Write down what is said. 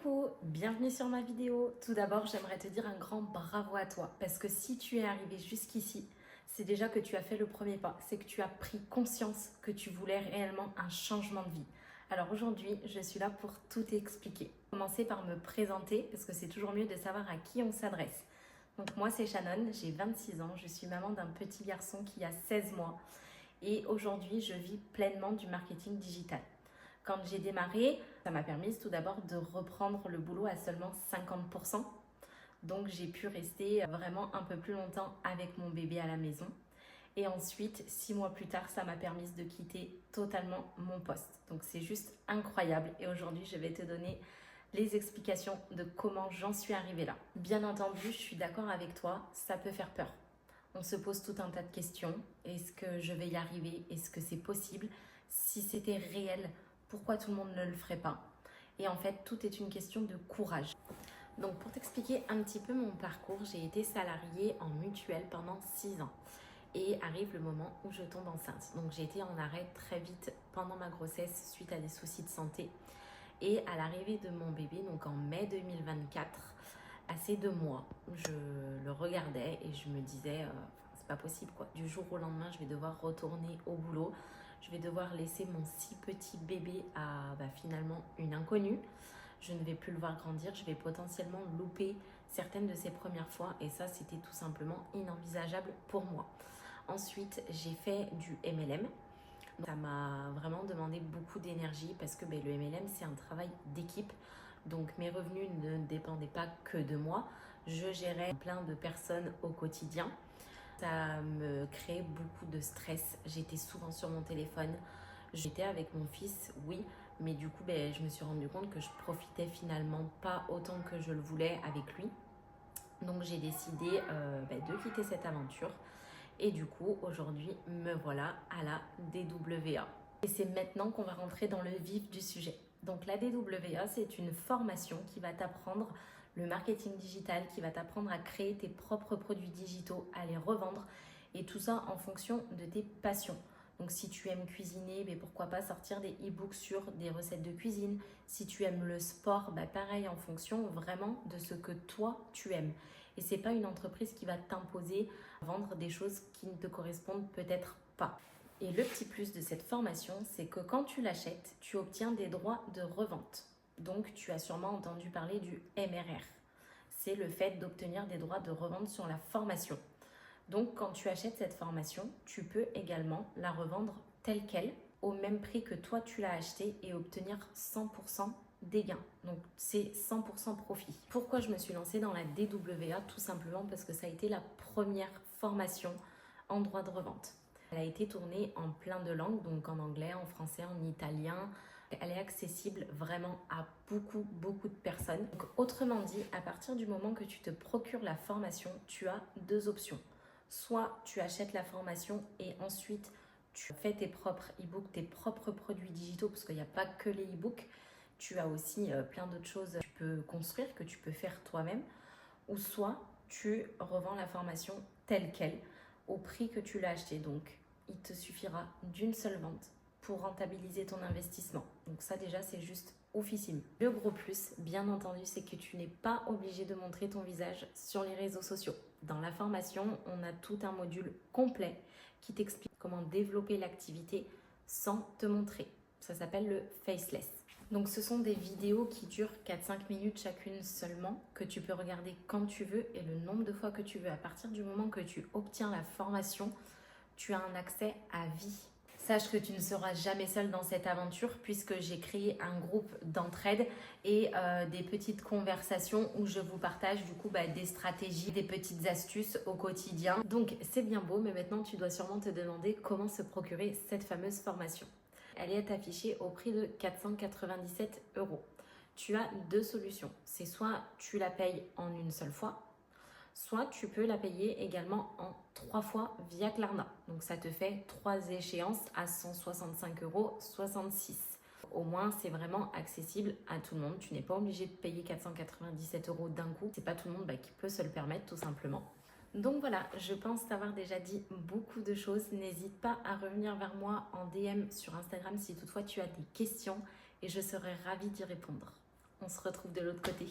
Coucou, bienvenue sur ma vidéo. Tout d'abord, j'aimerais te dire un grand bravo à toi parce que si tu es arrivé jusqu'ici, c'est déjà que tu as fait le premier pas, c'est que tu as pris conscience que tu voulais réellement un changement de vie. Alors aujourd'hui, je suis là pour tout expliquer. Commencer par me présenter parce que c'est toujours mieux de savoir à qui on s'adresse. Donc moi, c'est Shannon, j'ai 26 ans, je suis maman d'un petit garçon qui a 16 mois et aujourd'hui, je vis pleinement du marketing digital. Quand j'ai démarré, ça m'a permis tout d'abord de reprendre le boulot à seulement 50%. Donc j'ai pu rester vraiment un peu plus longtemps avec mon bébé à la maison. Et ensuite, 6 mois plus tard, ça m'a permis de quitter totalement mon poste. Donc c'est juste incroyable. Et aujourd'hui, je vais te donner les explications de comment j'en suis arrivée là. Bien entendu, je suis d'accord avec toi, ça peut faire peur. On se pose tout un tas de questions. Est-ce que je vais y arriver? Est-ce que c'est possible? Si c'était réel, pourquoi tout le monde ne le ferait pas? Et en fait, tout est une question de courage. Donc pour t'expliquer un petit peu mon parcours, j'ai été salariée en mutuelle pendant 6 ans. Et arrive le moment où je tombe enceinte. Donc j'ai été en arrêt très vite pendant ma grossesse suite à des soucis de santé. Et à l'arrivée de mon bébé, donc en mai 2024, à ces 2 mois, je le regardais et je me disais, c'est pas possible quoi. Du jour au lendemain, je vais devoir retourner au boulot. Je vais devoir laisser mon si petit bébé à finalement une inconnue. Je ne vais plus le voir grandir. Je vais potentiellement louper certaines de ses premières fois. Et ça, c'était tout simplement inenvisageable pour moi. Ensuite, j'ai fait du MLM. Ça m'a vraiment demandé beaucoup d'énergie parce que le MLM, c'est un travail d'équipe. Donc mes revenus ne dépendaient pas que de moi. Je gérais plein de personnes au quotidien. Ça me créait beaucoup de stress. J'étais souvent sur mon téléphone. J'étais avec mon fils, oui, mais du coup, je me suis rendu compte que je profitais finalement pas autant que je le voulais avec lui. Donc j'ai décidé de quitter cette aventure. Et du coup, aujourd'hui, me voilà à la DWA. Et c'est maintenant qu'on va rentrer dans le vif du sujet. Donc la DWA, c'est une formation qui va t'apprendre le marketing digital, qui va t'apprendre à créer tes propres produits digitaux, à les revendre et tout ça en fonction de tes passions. Donc si tu aimes cuisiner, pourquoi pas sortir des e-books sur des recettes de cuisine. Si tu aimes le sport, pareil en fonction vraiment de ce que toi tu aimes. Et c'est pas une entreprise qui va t'imposer vendre des choses qui ne te correspondent peut-être pas. Et le petit plus de cette formation, c'est que quand tu l'achètes, tu obtiens des droits de revente. Donc tu as sûrement entendu parler du MRR. C'est le fait d'obtenir des droits de revente sur la formation. Donc quand tu achètes cette formation, tu peux également la revendre telle qu'elle, au même prix que toi tu l'as achetée et obtenir 100% des gains. Donc c'est 100% profit. Pourquoi je me suis lancée dans la DWA? Tout simplement parce que ça a été la première formation en droit de revente. Elle a été tournée en plein de langues, donc en anglais, en français, en italien. Elle est accessible vraiment à beaucoup de personnes. Donc, autrement dit, à partir du moment que tu te procures la formation, tu as 2 options. Soit tu achètes la formation et ensuite tu fais tes propres e-books, tes propres produits digitaux, parce qu'il n'y a pas que les e-books. Tu as aussi plein d'autres choses que tu peux construire, que tu peux faire toi-même. Ou soit tu revends la formation telle qu'elle, au prix que tu l'as achetée. Donc, il te suffira d'une seule vente pour rentabiliser ton investissement. Donc ça déjà, c'est juste oufissime. Le gros plus, bien entendu, c'est que tu n'es pas obligé de montrer ton visage sur les réseaux sociaux. Dans la formation, on a tout un module complet qui t'explique comment développer l'activité sans te montrer. Ça s'appelle le faceless. Donc ce sont des vidéos qui durent 4-5 minutes chacune seulement, que tu peux regarder quand tu veux et le nombre de fois que tu veux. À partir du moment que tu obtiens la formation, tu as un accès à vie. Sache que tu ne seras jamais seule dans cette aventure puisque j'ai créé un groupe d'entraide et des petites conversations où je vous partage du coup des stratégies, des petites astuces au quotidien. Donc c'est bien beau, mais maintenant tu dois sûrement te demander comment se procurer cette fameuse formation. Elle est affichée au prix de 497 €. Tu as 2 solutions. C'est soit tu la payes en une seule fois, soit tu peux la payer également en 3 fois via Klarna. Donc ça te fait 3 échéances à 165,66 €. Au moins, c'est vraiment accessible à tout le monde. Tu n'es pas obligé de payer 497 € d'un coup. C'est pas tout le monde qui peut se le permettre tout simplement. Donc voilà, je pense t'avoir déjà dit beaucoup de choses. N'hésite pas à revenir vers moi en DM sur Instagram si toutefois tu as des questions et je serai ravie d'y répondre. on se retrouve de l'autre côté.